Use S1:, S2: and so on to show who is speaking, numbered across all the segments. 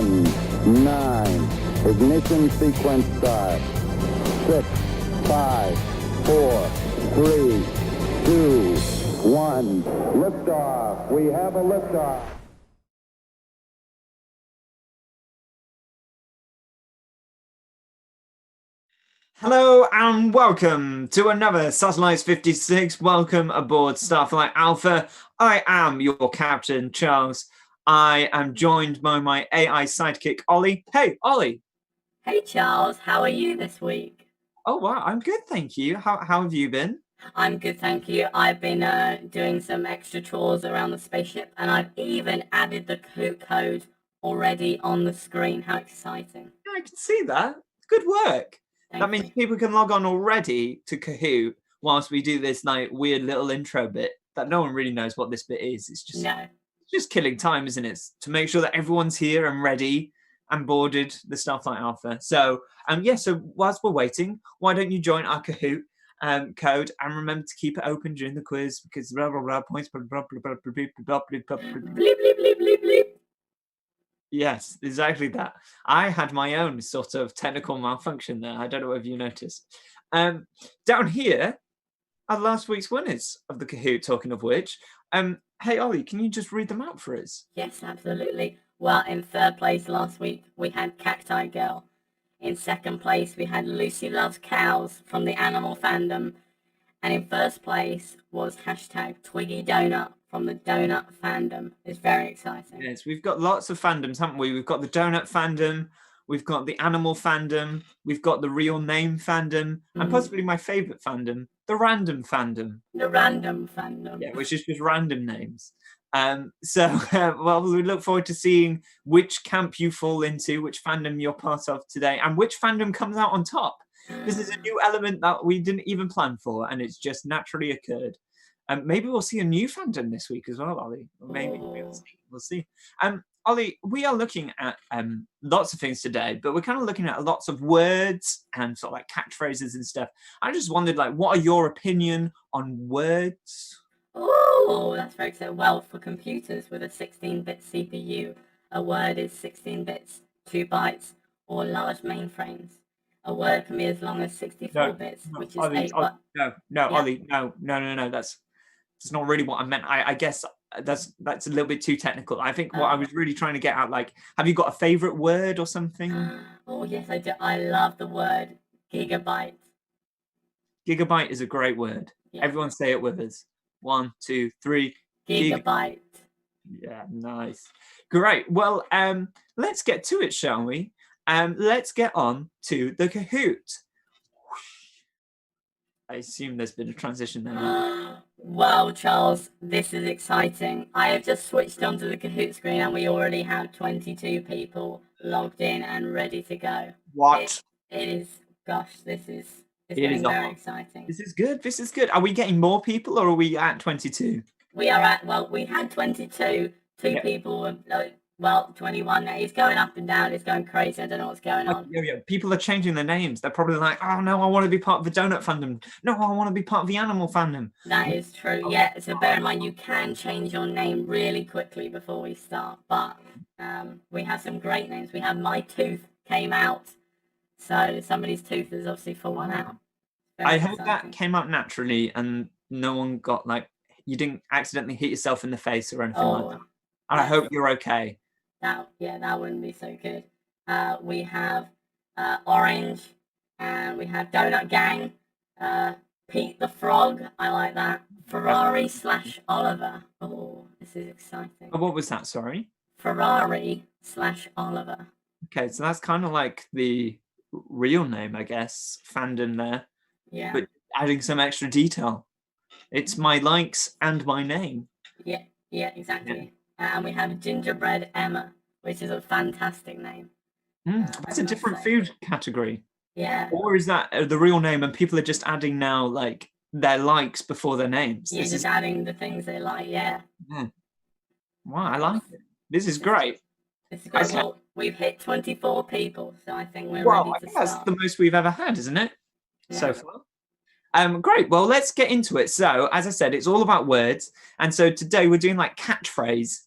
S1: 10, 9, ignition sequence start. 6, 5, 4, 3, 2, 1. Liftoff. We have a liftoff.
S2: Hello and welcome to another Satellites 56. Welcome aboard Starflight Alpha. I am your captain, Charles. I am joined by my AI sidekick, Ollie. Hey, Ollie.
S3: Hey, Charles. How are you this week?
S2: Oh, wow. I'm good, thank you. How have you been?
S3: I'm good, thank you. I've been doing some extra chores around the spaceship, and I've even added the Kahoot code already on the screen. How exciting.
S2: Yeah, I can see that. Good work.
S3: Thank
S2: That means
S3: you.
S2: people can log on already to Kahoot whilst we do this like weird little intro bit that no one really knows what this bit is. It's just killing time, isn't it? To make sure that everyone's here and ready and boarded the Starflight Alpha. So so whilst we're waiting, why don't you join our Kahoot code and remember to keep it open during the quiz because blah blah blah points blah blah blah blah blah blah blah blah.
S3: Bleep, bleep, bleep, bleep, bleep.
S2: Yes, exactly that. I had my own sort of technical malfunction there. I don't know if you noticed. Down here are last week's winners of the Kahoot, talking of which. Hey, Ollie, can you just read them out for us?
S3: Yes, absolutely. Well, in third place last week, we had Cacti Girl. In second place, we had Lucy Loves Cows from the Animal Fandom. And in first place was hashtag Twiggy Donut from the Donut Fandom. It's very exciting.
S2: Yes, we've got lots of fandoms, haven't we? We've got the Donut Fandom, we've got the Animal Fandom, we've got the Real Name Fandom, and possibly my favourite fandom, the Random Fandom.
S3: The Random Fandom.
S2: Yeah, which is just random names. Well, we look forward to seeing which camp you fall into, which fandom you're part of today, and which fandom comes out on top. This is a new element that we didn't even plan for, and it's just naturally occurred. Maybe we'll see a new fandom this week as well, Ollie. Maybe we'll see. Ollie, we are looking at lots of things today, but we're kind of looking at lots of words and sort of like catchphrases and stuff. I just wondered, like, what are your opinion on words?
S3: Oh, that's very exciting. Well, for computers with a 16-bit CPU, a word is 16 bits, 2 bytes, or large mainframes. A word can be as long as 64 bits, which is
S2: Ollie,
S3: 8 bytes.
S2: Ollie, no. That's not really what I meant. I guess that's a little bit too technical. I think what I was really trying to get at, like, have you got a favorite word or something?
S3: Oh, yes, I do. I love the word gigabyte.
S2: Gigabyte is a great word.
S3: Yeah.
S2: Everyone say it with us. 1, 2, 3.
S3: Gigabyte.
S2: Yeah, nice. Great. Well, let's get to it, shall we? Let's get on to the Kahoot. I assume there's been a transition there.
S3: Well, Charles, this is exciting. I have just switched onto the Kahoot screen and we already have 22 people logged in and ready to go.
S2: What?
S3: It is, gosh, it's getting very exciting.
S2: This is good. Are we getting more people or are we at 22?
S3: We are at, well, we had 22. Two people, 21. It's going up and down. It's going crazy. I don't know what's going on.
S2: Yeah. People are changing their names. They're probably like, oh, no, I want to be part of the Donut Fandom. No, I want to be part of the Animal Fandom.
S3: That is true. Yeah, so bear in mind, you can change your name really quickly before we start. But we have some great names. We have My Tooth came out. So somebody's tooth has obviously fallen out.
S2: I hope that came out naturally and no one got, like, you didn't accidentally hit yourself in the face or anything like that. And I hope you're okay.
S3: That wouldn't be so good. We have Orange, and we have Donut Gang, Pete the Frog, I like that. Ferrari / Oliver. Oh, this is exciting.
S2: Oh, what was that, sorry?
S3: Ferrari / Oliver.
S2: Okay, so that's kind of like the real name, I guess, fandom there.
S3: Yeah.
S2: But adding some extra detail. It's my likes and my name.
S3: Yeah, exactly. Yeah. And we have Gingerbread Emma, which is a fantastic name.
S2: That's a different food category.
S3: Yeah.
S2: Or is that the real name and people are just adding now, like, their likes before their names?
S3: Yeah, just adding the things they like, yeah.
S2: Wow, I like it. This is great.
S3: This is great. Well, we've hit 24 people, so I think we're ready to start.
S2: That's the most we've ever had, isn't it? Yeah. So far. Great. Well, let's get into it. So, as I said, it's all about words. And so today we're doing like catchphrases.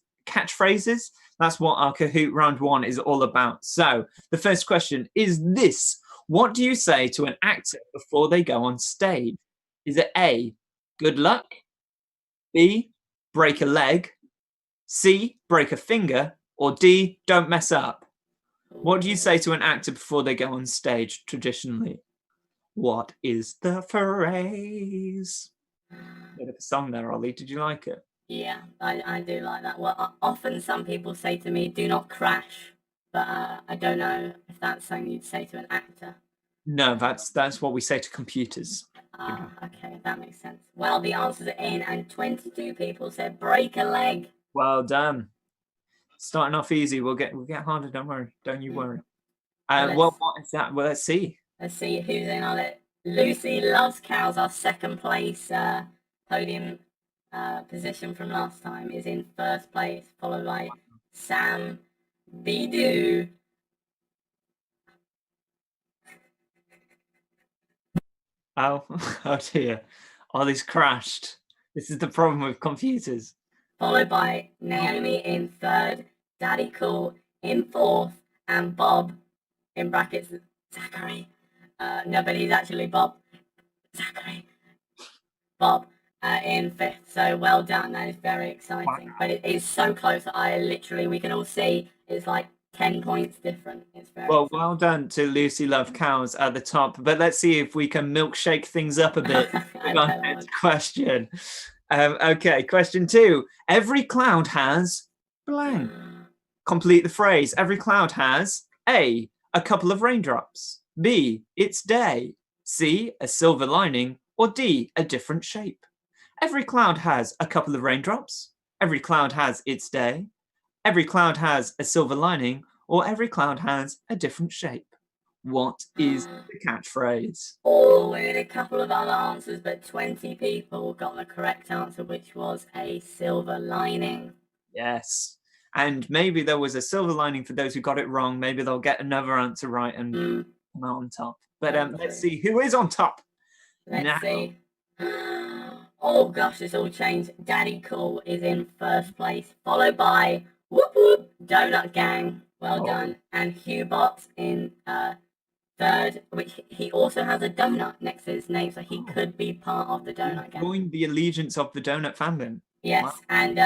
S2: That's what our Kahoot round 1 is all about. So the first question is this. What do you say to an actor before they go on stage? Is it A, good luck? B, break a leg? C, break a finger? Or D, don't mess up? What do you say to an actor before they go on stage traditionally? What is the phrase? Bit of a song there, Ollie. Did you like it?
S3: Yeah, I do like that. Well, often some people say to me, "Do not crash," but I don't know if that's something you'd say to an actor.
S2: No, that's what we say to computers.
S3: Ah, okay, that makes sense. Well, the answers are in, and 22 people said break a leg.
S2: Well done. Starting off easy. We'll get harder. Don't worry. Don't you worry.
S3: Well,
S2: What is that? Well, let's see.
S3: Let's see who's in on it. Lucy Loves Cows, our second place podium position from last time, is in first place, followed by Sam Bidoo.
S2: Oh, oh dear. Ollie's crashed. This is the problem with computers.
S3: Followed by Naomi in third, Daddy Cool in fourth, and Bob, in brackets, Zachary. No, but he's actually Bob. Zachary. Bob in fifth. So well done. That is very exciting.
S2: Wow.
S3: But it is so close. We can all see it's like 10 points different. It's very
S2: Well, well done to Lucy Love Cows at the top. But let's see if we can milkshake things up a bit. Next question. Okay, question 2. Every cloud has blank. Complete the phrase. Every cloud has A, a couple of raindrops. B, its day. C, a silver lining. Or D, a different shape. Every cloud has a couple of raindrops. Every cloud has its day. Every cloud has a silver lining. Or every cloud has a different shape. What is the catchphrase?
S3: Oh, we had a couple of other answers, but 20 people got the correct answer, which was a silver lining.
S2: Yes. And maybe there was a silver lining for those who got it wrong. Maybe they'll get another answer right and come out on top. But let's see who is on top.
S3: Let's see. Oh gosh, it's all changed. Daddy Cool is in first place, followed by Whoop Whoop Donut Gang. Well done. And Hubot in third, which he also has a donut next to his name, so he could be part of the Donut Gang.
S2: Join the allegiance of the donut fandom.
S3: Yes, wow. And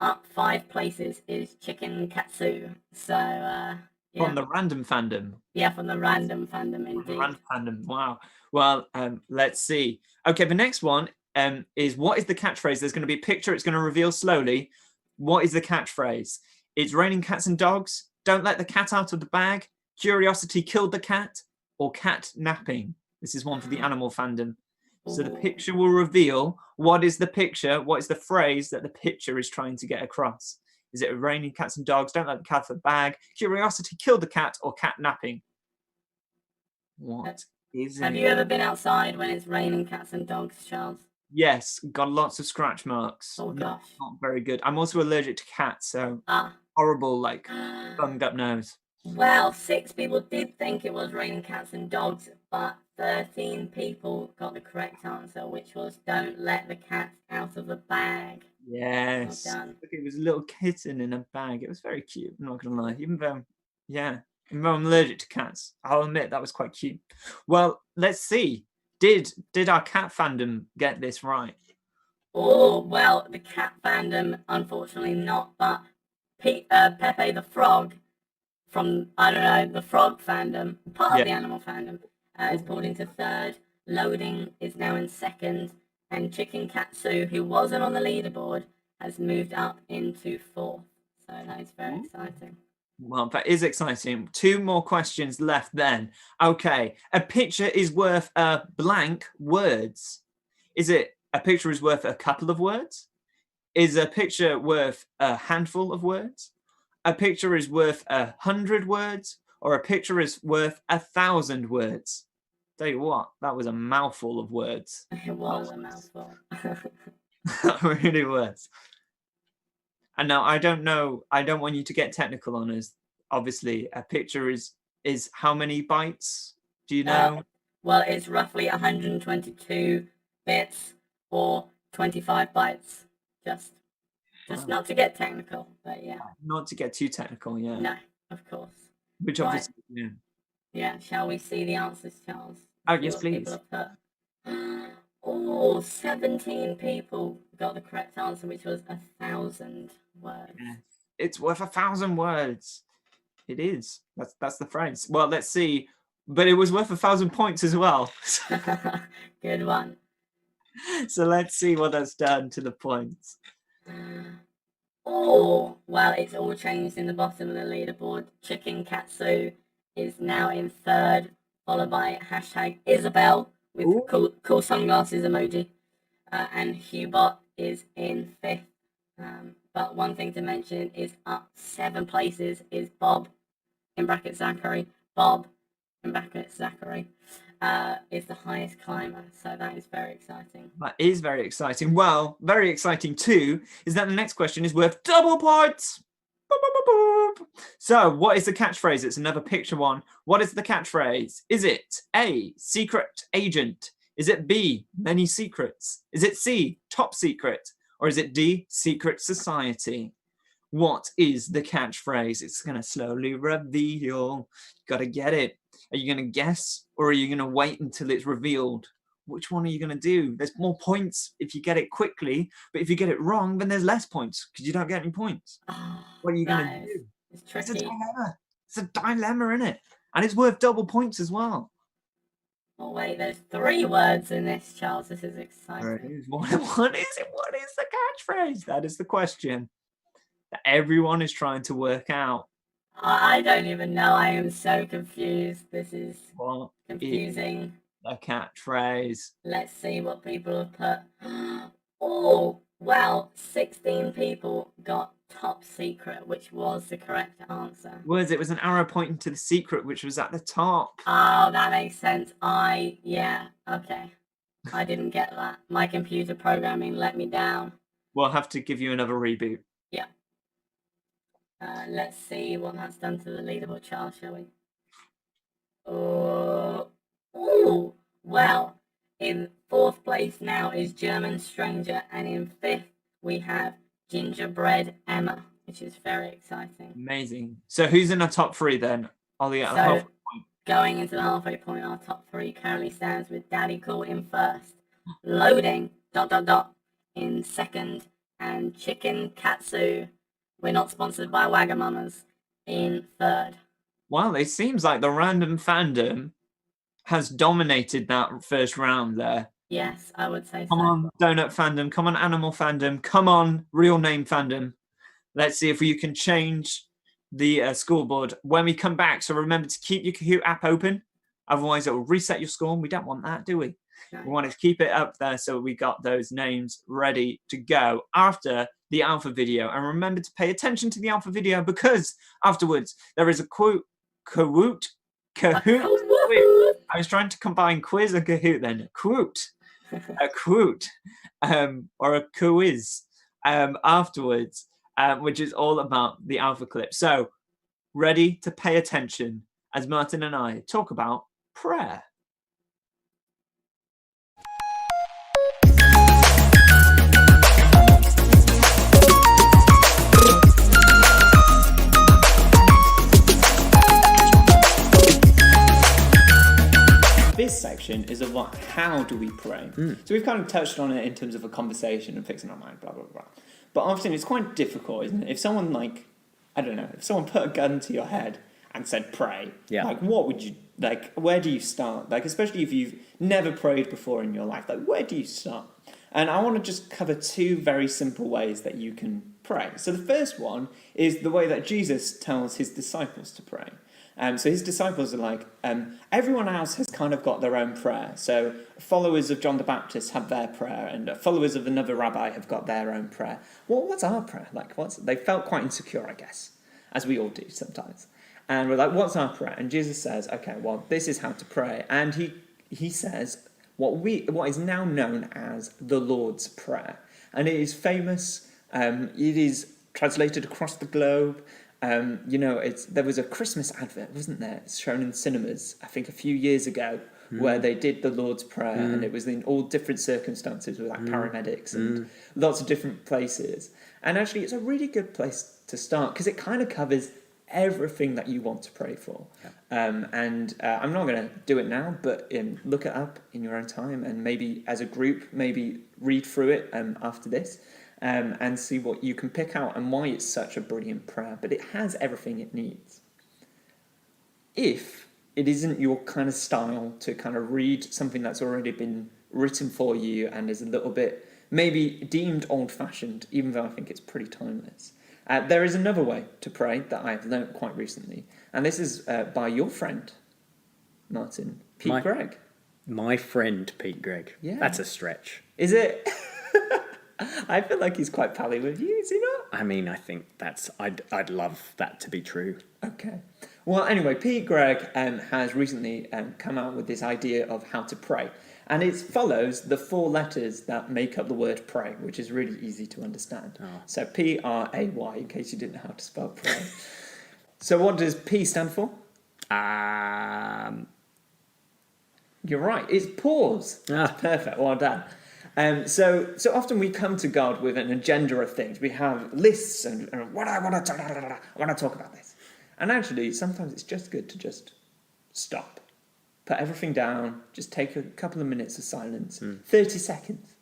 S3: up five places is Chicken Katsu. So yeah.
S2: From the random fandom.
S3: Yeah, from the random fandom indeed.
S2: Random fandom. Wow. Well, let's see. Okay, the next one is what is the catchphrase? There's going to be a picture. It's going to reveal slowly. What is the catchphrase? It's raining cats and dogs. Don't let the cat out of the bag. Curiosity killed the cat. Or cat napping. This is one for the animal fandom. So the picture will reveal what is the picture, what is the phrase that the picture is trying to get across. Is it raining cats and dogs? Don't let the cat out of the bag. Curiosity killed the cat. Or cat napping. What is it?
S3: Have you ever been outside when it's raining cats and dogs, Charles?
S2: Yes, got lots of scratch marks.
S3: Oh gosh.
S2: Not very good. I'm also allergic to cats, so horrible, like, bunged up nose.
S3: Well, 6 people did think it was raining cats and dogs, but 13 people got the correct answer, which was don't let the cat out of the bag.
S2: Yes.
S3: Well done.
S2: Look, it was a little kitten in a bag. It was very cute, I'm not going to lie. Even though I'm allergic to cats, I'll admit that was quite cute. Well, let's see. Did our cat fandom get this right?
S3: Oh, well, the cat fandom, unfortunately not, but Pepe the Frog from, I don't know, the frog fandom, part of the animal fandom, is pulled into third. Loading is now in second, and Chicken Katsu, who wasn't on the leaderboard, has moved up into fourth. So that is very exciting.
S2: Well, that is exciting. 2 more questions left then. Okay, a picture is worth a blank words. Is it a picture is worth a couple of words? Is a picture worth a handful of words? A picture is worth 100 words? Or a picture is worth 1,000 words? Tell you what, that was a mouthful of words.
S3: It was a mouthful.
S2: That really was. And now I don't want you to get technical on us. Obviously, a picture is how many bytes? Do you know?
S3: Well, it's roughly 122 bits or 25 bytes. Just Just
S2: Wow.
S3: not to get technical, but yeah.
S2: Not to get too technical, yeah.
S3: No, of course.
S2: Which
S3: Right.
S2: obviously, yeah.
S3: Yeah, shall we see the answers, Charles?
S2: Oh,
S3: See
S2: yes,
S3: what
S2: please.
S3: people have put. Oh, 17 people got the correct answer, which was 1,000 words.
S2: Yeah. It's worth 1,000 words. It is. That's the phrase. Well, let's see. But it was worth 1,000 points as well.
S3: Good one.
S2: So let's see what that's done to the points.
S3: Oh, well, it's all changed in the bottom of the leaderboard. Chicken Katsu is now in third, followed by hashtag Isabel with
S2: Ooh.
S3: cool sunglasses emoji. And Hubot is in fifth. But one thing to mention is up 7 places is Bob, in brackets Zachary. Bob, in brackets Zachary, is the highest climber. So that is very exciting.
S2: That is very exciting. Well, very exciting too is that the next question is worth double points. Boop, boop, boop, boop. So what is the catchphrase? It's another picture one. What is the catchphrase? Is it A, secret agent? Is it B, many secrets? Is it C, top secret? Or is it D, secret society? What is the catchphrase? It's going to slowly reveal. Got to get it. Are you going to guess or are you going to wait until it's revealed? Which one are you going to do? There's more points if you get it quickly, but if you get it wrong, then there's less points because you don't get any points. What are you going to do?
S3: It's
S2: It's a
S3: tricky.
S2: dilemma. It's a dilemma, isn't it? And it's worth double points as well.
S3: Oh wait, there's 3 words in this, Charles. This is
S2: There
S3: exciting.
S2: it is. What is it? What is the catchphrase? That is the question that everyone is trying to work out.
S3: I don't even know. I am so confused. This is
S2: What is
S3: confusing.
S2: the catchphrase?
S3: Let's see what people have put. Oh, well, 16 people got top secret, which was the correct answer.
S2: It was an arrow pointing to the secret, which was at the top.
S3: Oh, that makes sense. Yeah, okay. I didn't get that. My computer programming let me down.
S2: We'll have to give you another reboot.
S3: Yeah. Let's see what that's done to the leaderboard chart, shall we? Oh, well, in 4th place now is German Stranger, and in 5th we have Gingerbread Emma, which is very exciting.
S2: Amazing. So who's in the top 3 then? Ollie at
S3: So,
S2: half.
S3: going into the halfway point, our top 3 currently stands with Daddy Cool in 1st, Loading, ... in 2nd, and Chicken Katsu, we're not sponsored by Wagamamas, in 3rd.
S2: Well, it seems like the random fandom has dominated that first round there.
S3: Yes, I would say so.
S2: Come on, donut fandom. Come on, animal fandom. Come on, real name fandom. Let's see if you can change the scoreboard when we come back. So remember to keep your Kahoot app open. Otherwise, it will reset your score. And we don't want that, do we?
S3: No.
S2: We want to keep it up there so we got those names ready to go after the alpha video. And remember to pay attention to the alpha video because afterwards there is a Kahoot. I was trying to combine quiz and Kahoot then. A Kahoot, or a quiz afterwards, which is all about the alpha clip. So ready to pay attention as Martin and I talk about prayer. This section is about how do we pray. So we've kind of touched on it in terms of a conversation and fixing our mind, blah, blah, blah. But often it's quite difficult, isn't it? If someone if someone put a gun to your head and said pray, what would you, where do you start? Especially if you've never prayed before in your life, where do you start? And I want to just cover 2 very simple ways that you can pray. So the first one is the way that Jesus tells his disciples to pray. So his disciples are everyone else has kind of got their own prayer. So followers of John the Baptist have their prayer, and followers of another rabbi have got their own prayer. What's our prayer? They felt quite insecure, I guess, as we all do sometimes. And we're like, what's our prayer? And Jesus says, okay, well, this is how to pray. And he says what is now known as the Lord's Prayer. And it is famous. It is translated across the globe. There was a Christmas advert, wasn't there? It's shown in cinemas, I think a few years ago, where they did the Lord's Prayer, and it was in all different circumstances with like paramedics and lots of different places. And actually, it's a really good place to start because it kind of covers everything that you want to pray for. And I'm not going to do it now, but look it up in your own time, and maybe as a group, maybe read through it after this, and see what you can pick out and why it's such a brilliant prayer. But it has everything it needs. If it isn't your kind of style to kind of read something that's already been written for you and is a little bit maybe deemed old-fashioned, even though I think it's pretty timeless, there is another way to pray that I've learnt quite recently, and this is by your friend, Martin, Pete Gregg.
S4: My friend Pete Gregg.
S2: Yeah.
S4: That's a stretch.
S2: Is it? I feel like he's quite pally with you, is he not?
S4: I mean, I think I'd love that to be true.
S2: Okay. Well, anyway, Pete Gregg has recently come out with this idea of how to pray. And it follows the 4 letters that make up the word pray, which is really easy to understand.
S4: Oh.
S2: So P-R-A-Y, in case you didn't know how to spell pray. So what does P stand for? You're right, it's pause. That's perfect, well done. So often we come to God with an agenda of things. We have lists and what I want to talk about this. And actually, sometimes it's just good to just stop. Put everything down, just take a couple of minutes of silence, 30 seconds.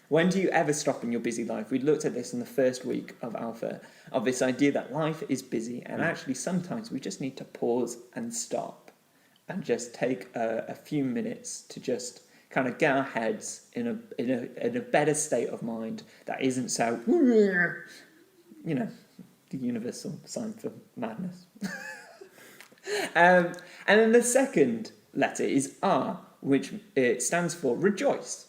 S2: When do you ever stop in your busy life? We looked at this in the first week of Alpha, of this idea that life is busy, and actually sometimes we just need to pause and stop and just take a few minutes to just kind of get our heads in a better state of mind that isn't so, you know, the universal sign for madness. And then the second letter is R, which it stands for rejoice.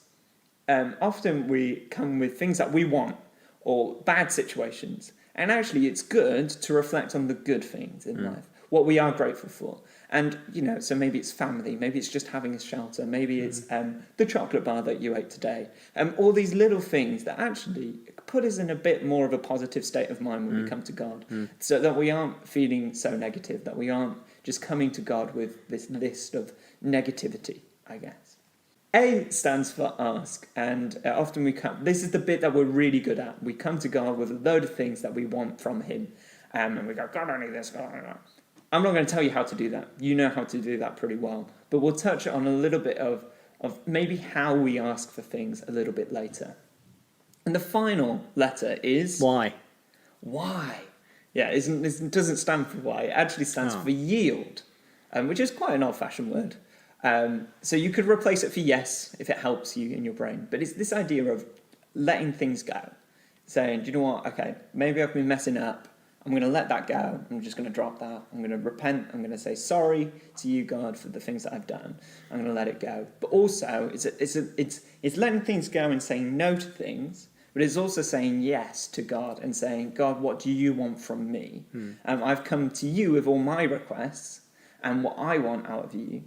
S2: Often we come with things that we want or bad situations, and actually it's good to reflect on the good things in life, what we are grateful for. And, you know, so maybe it's family, maybe it's just having a shelter, maybe it's the chocolate bar that you ate today. All these little things that actually put us in a bit more of a positive state of mind when we come to God, so that we aren't feeling so negative, that we aren't just coming to God with this list of negativity, I guess. A stands for ask, and often this is the bit that we're really good at. We come to God with a load of things that we want from him, and we go, God, I need this, God, I need that. I'm not going to tell you how to do that. You know how to do that pretty well. But we'll touch on a little bit of maybe how we ask for things a little bit later. And the final letter is...
S4: Why?
S2: Why? Yeah, it doesn't stand for why. It actually stands for yield, which is quite an old-fashioned word. So you could replace it for yes, if it helps you in your brain. But it's this idea of letting things go. Saying, do you know what? Okay, maybe I've been messing up. I'm going to let that go. I'm just going to drop that. I'm going to repent. I'm going to say sorry to you, God, for the things that I've done. I'm going to let it go. But also, it's letting things go and saying no to things, but it's also saying yes to God and saying, God, what do you want from me? I've come to you with all my requests and what I want out of you,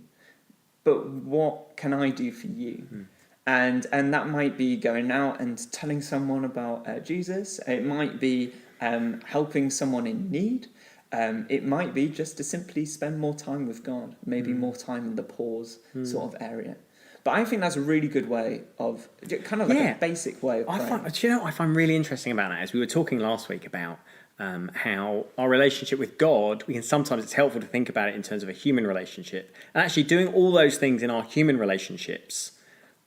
S2: but what can I do for you? And that might be going out and telling someone about Jesus. It might be helping someone in need. It might be just to simply spend more time with God, maybe more time in the pause sort of area. But I think that's a really good way of, kind of like a basic way of praying.
S4: What I find really interesting about that is we were talking last week about how our relationship with God, sometimes it's helpful to think about it in terms of a human relationship. And actually doing all those things in our human relationships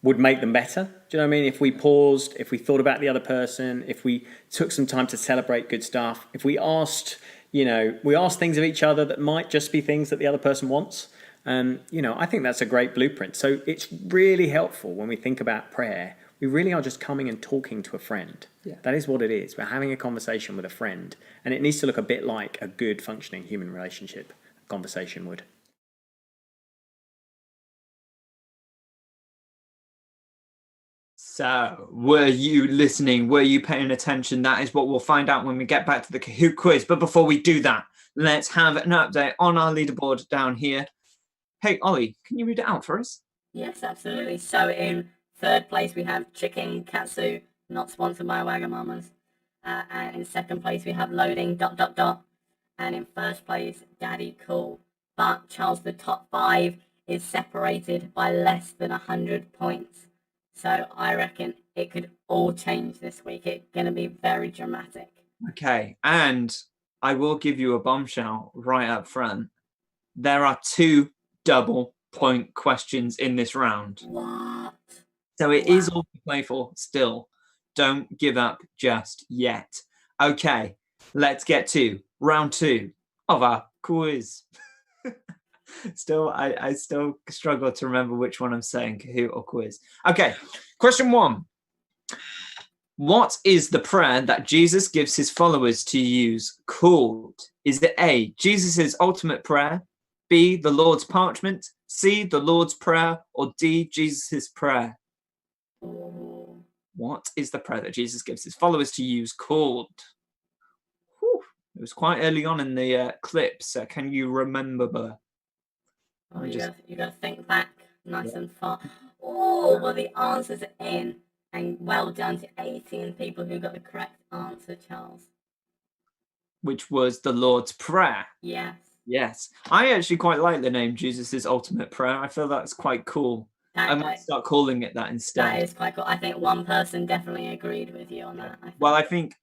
S4: would make them better. Do you know what I mean? If we paused, if we thought about the other person, if we took some time to celebrate good stuff, if we asked things of each other that might just be things that the other person wants. I think that's a great blueprint. So it's really helpful when we think about prayer. We really are just coming and talking to a friend.
S2: Yeah.
S4: That is what it is. We're having a conversation with a friend. And it needs to look a bit like a good functioning human relationship conversation would.
S2: So, were you listening? Were you paying attention? That is what we'll find out when we get back to the Kahoot quiz. But before we do that, let's have an update on our leaderboard down here. Hey, Ollie, can you read it out for us?
S3: Yes, absolutely. So in third place, we have Chicken Katsu, not sponsored by Wagamamas. And in second place, we have Loading ... And in first place, Daddy Cool. But Charles, the top 5 is separated by less than 100 points. So I reckon it could all change this week. It's going to be very dramatic.
S2: Okay, and I will give you a bombshell right up front. There are 2 double point questions in this round.
S3: What?
S2: So it is all to play for still. Don't give up just yet. Okay, let's get to round 2 of our quiz. I still struggle to remember which one I'm saying, Kahoot or quiz. Okay, question 1. What is the prayer that Jesus gives his followers to use called? Is it A, Jesus' ultimate prayer, B, the Lord's parchment, C, the Lord's prayer, or D, Jesus' prayer?
S3: Ooh.
S2: What is the prayer that Jesus gives his followers to use called? Whew, it was quite early on in the clip, so can you remember?
S3: Oh, you gotta think back nice and far. Oh, well, the answers are in. And well done to 18 people who got the correct answer, Charles.
S2: Which was the Lord's Prayer.
S3: Yes.
S2: Yes. I actually quite like the name Jesus' Ultimate Prayer. I feel that's quite cool. I might start calling it that instead.
S3: That is quite cool. I think one person definitely agreed with you on that.
S2: Well, I think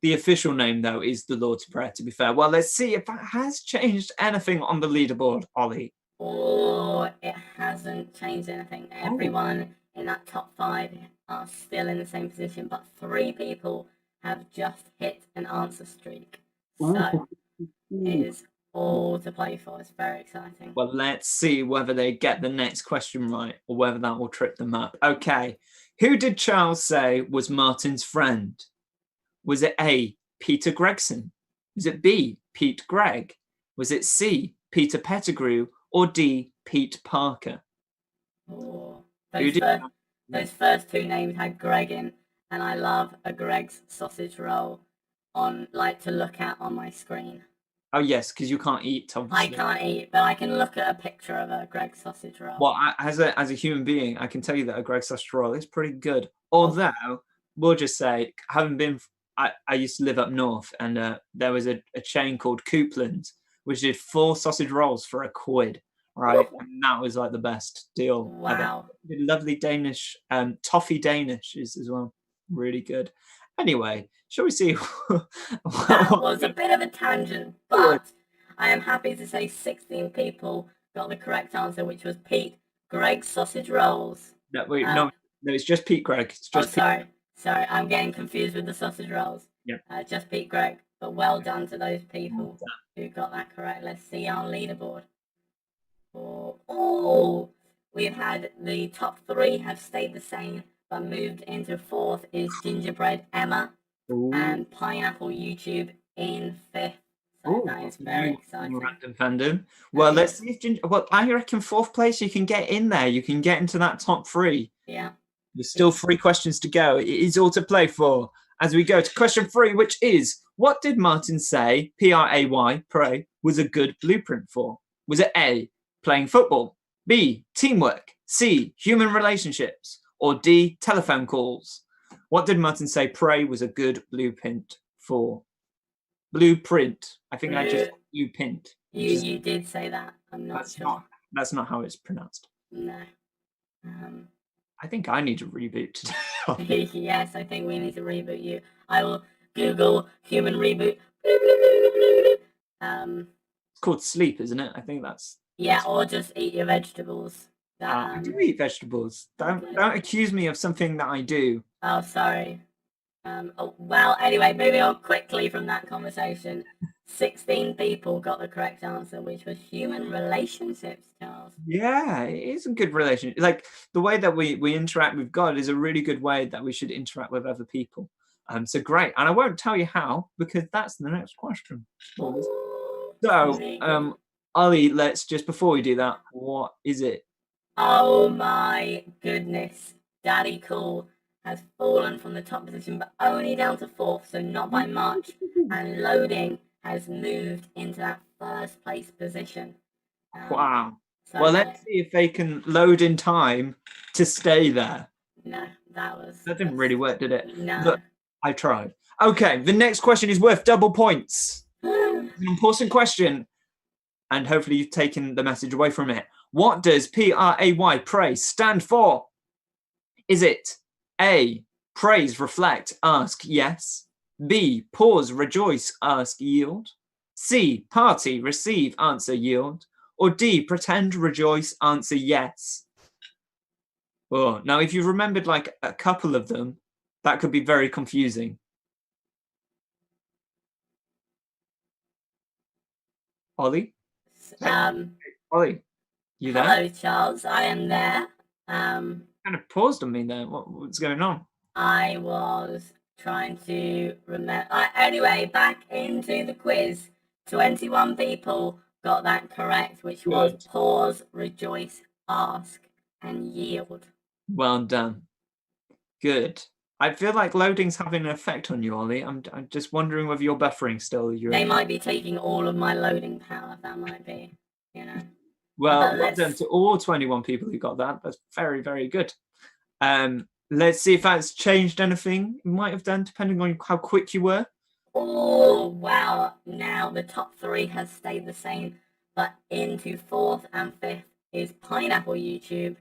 S2: the official name, though, is the Lord's Prayer, to be fair. Well, let's see if that has changed anything on the leaderboard, Ollie.
S3: Oh, it hasn't changed anything. Everyone in that top 5 are still in the same position, but 3 people have just hit an answer streak. So it is all to play for. It's very exciting.
S2: Well, let's see whether they get the next question right or whether that will trip them up. Okay. Who did Charles say was Martin's friend? Was it A, Peter Gregson? Was it B, Pete Gregg? Was it C, Peter Pettigrew? Or D, Pete Parker?
S3: Oh, those first 2 names had Greg in, and I love a Greg's sausage roll to look at on my screen.
S2: Oh yes, because you can't eat. Obviously.
S3: I can't eat, but I can look at a picture of a Greg's sausage roll.
S2: Well, as a human being, I can tell you that a Greg's sausage roll is pretty good. Although we'll just say, I used to live up north, and there was a chain called Coupland, which did 4 sausage rolls for £1. Right, and that was like the best deal.
S3: Wow.
S2: Lovely Danish, toffee Danish is as well, really good. Anyway, shall we see?
S3: That was a bit of a tangent, but I am happy to say 16 people got the correct answer, which was Pete Greg's sausage rolls.
S2: No, wait, no, it's just Pete Gregg. It's just
S3: sorry, I'm getting confused with the sausage rolls.
S2: Yeah,
S3: just Pete Gregg. But well done to those people who got that correct. Let's see our leaderboard. Oh, we've had the top 3 have stayed the same, but moved into 4th is Gingerbread Emma and Pineapple YouTube in 5th. So that is very exciting.
S2: Random fandom. Well, let's see if I reckon 4th place you can get in there. You can get into that top 3.
S3: Yeah.
S2: There's still 3 questions to go. It is all to play for as we go to question 3, which is, what did Martin say, P-R-A-Y, pray, was a good blueprint for? Was it A, playing football, B, teamwork, C, human relationships, or D, telephone calls? What did Martin say pray was a good blueprint for? Blueprint. I think I just blueprint.
S3: You did say that. I'm not sure.
S2: That's not how it's pronounced.
S3: No.
S2: I think I need a reboot today.
S3: Yes, I think we need to reboot you. I will Google human reboot.
S2: It's called sleep, isn't it? I think that's...
S3: Yeah, or just eat your vegetables.
S2: I do eat vegetables. Don't accuse me of something that I do.
S3: Oh, sorry. Well, anyway, moving on quickly from that conversation. 16 people got the correct answer, which was human relationships, Charles.
S2: Yeah, it is a good relationship. Like, the way that we interact with God is a really good way that we should interact with other people. So great. And I won't tell you how, because that's the next question. So, Ollie, let's just, before we do that, what is it?
S3: Oh my goodness. Daddy Cool has fallen from the top position, but only down to 4th, so not by much. And Loading has moved into that 1st place position.
S2: Wow. So well, let's see if they can load in time to stay there.
S3: No, that
S2: didn't really work, did it?
S3: No.
S2: But I tried. Okay, the next question is worth double points. An important question. and hopefully you've taken the message away from it. What does PRAY, pray, stand for? Is it A, praise, reflect, ask, yes? B, pause, rejoice, ask, yield? C, party, receive, answer, yield? Or D, pretend, rejoice, answer, yes? Oh, now if you've remembered like a couple of them, that could be very confusing. Ollie? Ollie, you there?
S3: Hello, Charles. I am there.
S2: Kind of paused on me there. What's going on?
S3: I was trying to remember. Anyway, back into the quiz. 21 people got that correct, which was
S2: Good.
S3: pause, rejoice, ask, and yield.
S2: Well done. Good. I feel like loading's having an effect on you, Ollie. I'm just wondering whether you're buffering still.
S3: They might be taking all of my loading power. That might be,
S2: Well done to all 21 people who got that. That's very, very good. Let's see if that's changed anything. It might have done, depending on how quick you were.
S3: Oh, wow. Now the top 3 has stayed the same, but into 4th and 5th is Pineapple YouTube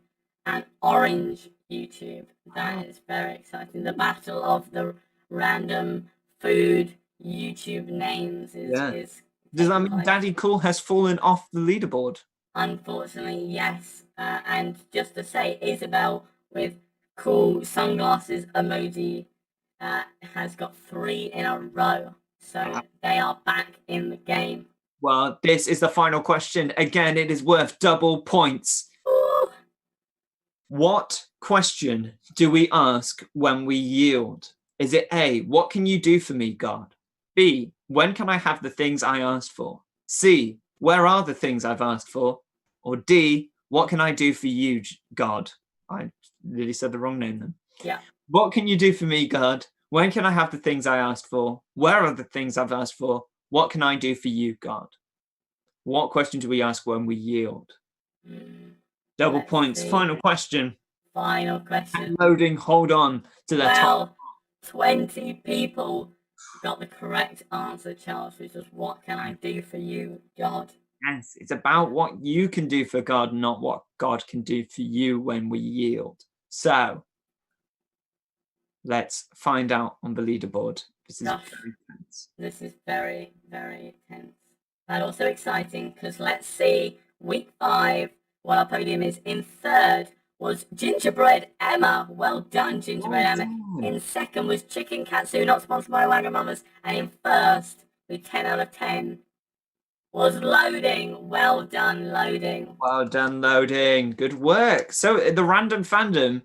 S3: and Orange YouTube. That is very exciting. The battle of the random food YouTube names is
S2: Does that mean Daddy Cool has fallen off the leaderboard?
S3: Unfortunately, yes. And just to say, Isabel with cool sunglasses emoji has got 3 in a row. So they are back in the game.
S2: Well, this is the final question. Again, it is worth double points.
S3: Ooh.
S2: What question do we ask when we yield? Is it A, what can you do for me, God? B, when can I have the things I asked for? C, where are the things I've asked for? Or D, what can I do for you, God? I really said the wrong name then.
S3: Yeah.
S2: What can you do for me, God? When can I have the things I asked for? Where are the things I've asked for? What can I do for you, God? What question do we ask when we yield? Double
S3: Let's
S2: points.
S3: see.
S2: Final question.
S3: Final question.
S2: Loading. Hold on to the top.
S3: 20 people got the correct answer, Charles, which is what can I do for you, God?
S2: Yes, it's about what you can do for God, not what God can do for you when we yield. So, let's find out on the leaderboard. This is very tense.
S3: This is very, very tense. But also exciting because let's see, week 5, what our podium is. In 3rd was Gingerbread Emma. Well done, Gingerbread Emma. In 2nd was Chicken Katsu, not sponsored by Wagamamas. And in 1st, with 10 out of 10, was Loading. Well done, Loading.
S2: Well done, Loading. Good work. So the random fandom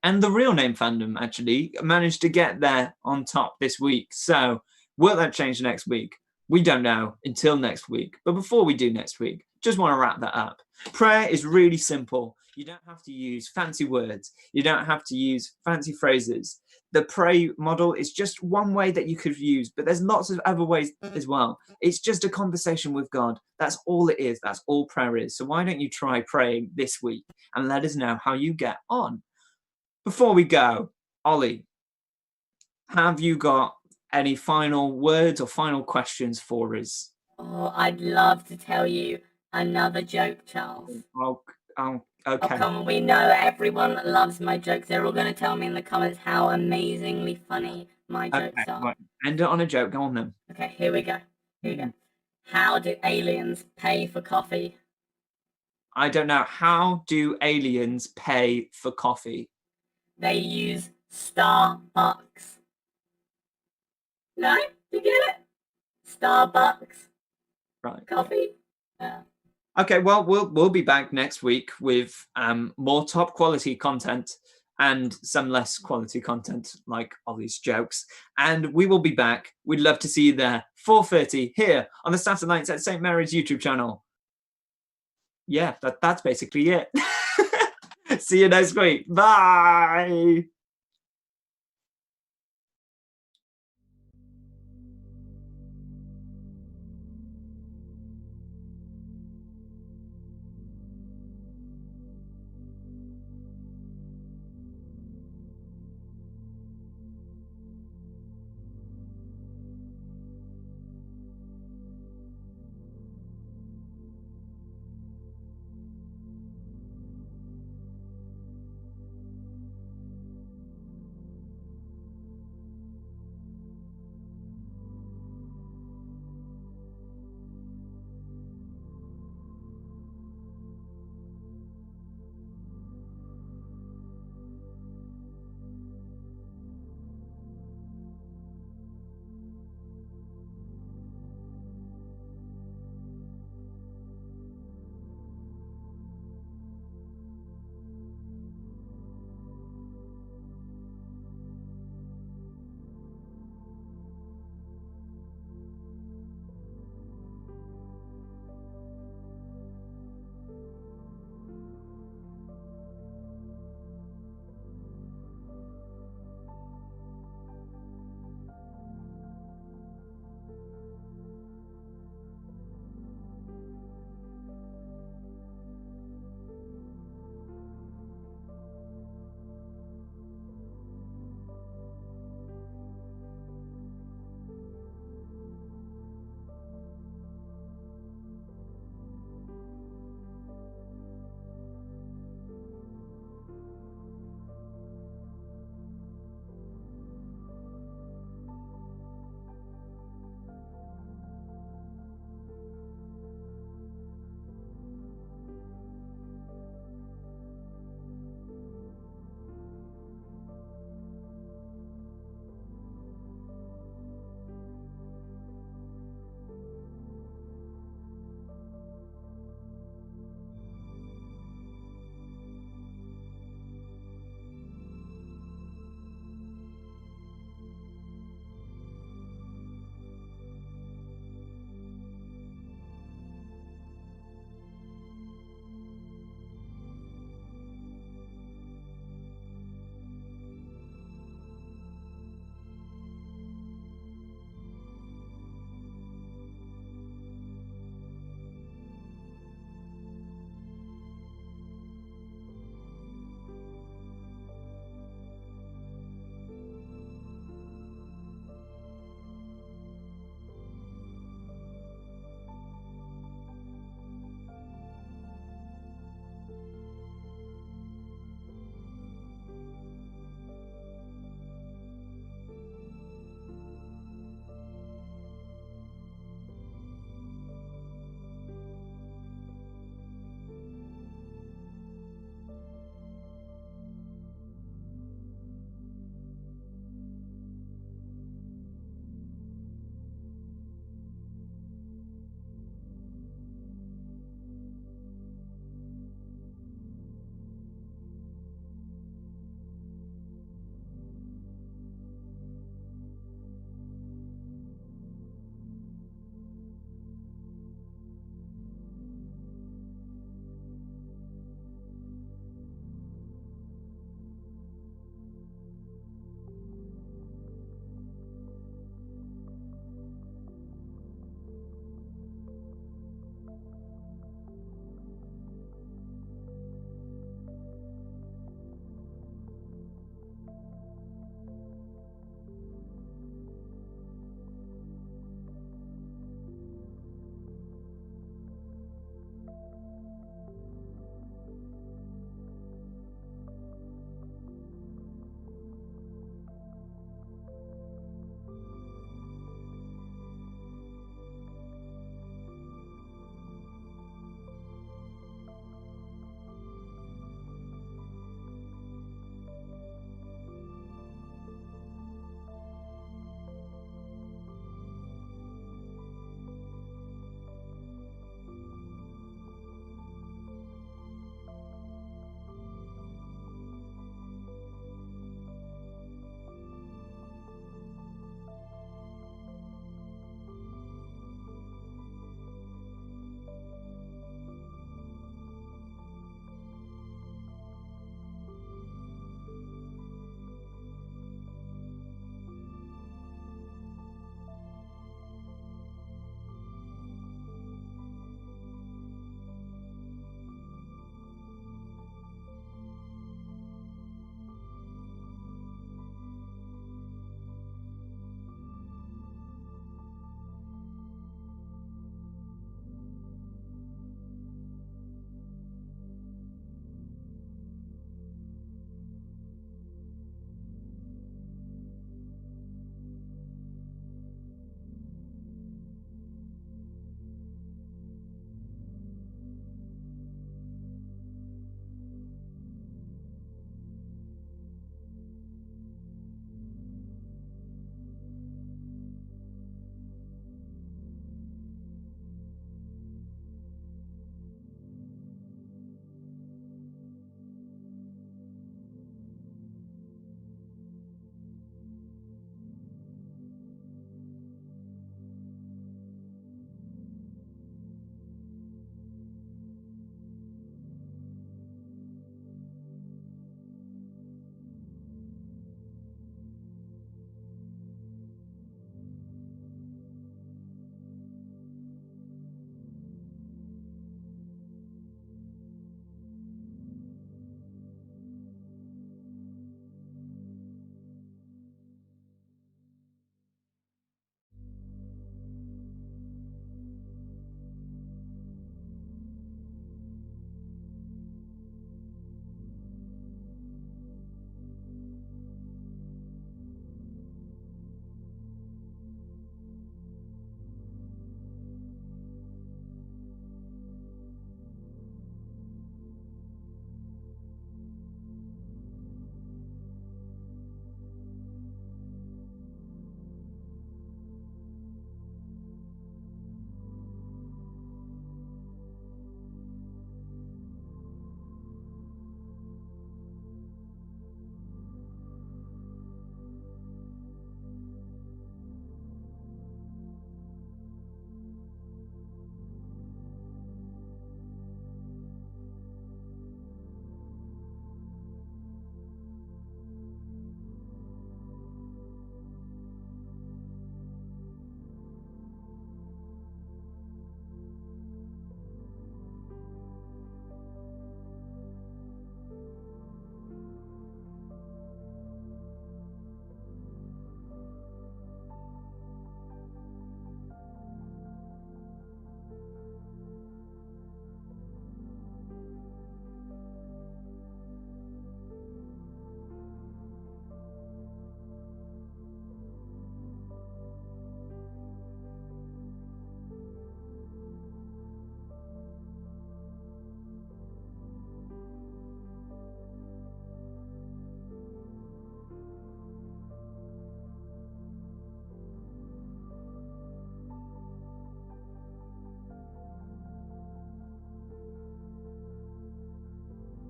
S2: and the real name fandom actually managed to get there on top this week. So will that change next week? We don't know until next week. But before we do next week, just want to wrap that up. Prayer is really simple. You don't have to use fancy words. You don't have to use fancy phrases. The pray model is just one way that you could use, but there's lots of other ways as well. It's just a conversation with God. That's all it is. That's all prayer is. So why don't you try praying this week and let us know how you get on? Before we go, Ollie, have you got any final words or final questions for us?
S3: Oh, I'd love to tell you another joke, Charles.
S2: Okay.
S3: Oh, come on, we know everyone loves my jokes. They're all going to tell me in the comments how amazingly funny my jokes are.
S2: Right. End it on a joke. Go on then.
S3: Okay, here we go. How do aliens pay for coffee?
S2: I don't know. How do aliens pay for coffee?
S3: They use Starbucks. No? You get it? Starbucks.
S2: Right.
S3: Coffee?
S2: Okay, well, we'll be back next week with more top quality content and some less quality content like Ollie's jokes. And we will be back. We'd love to see you there, 4:30 here on the Satellites at St. Mary's YouTube channel. Yeah, that's basically it. See you next week. Bye.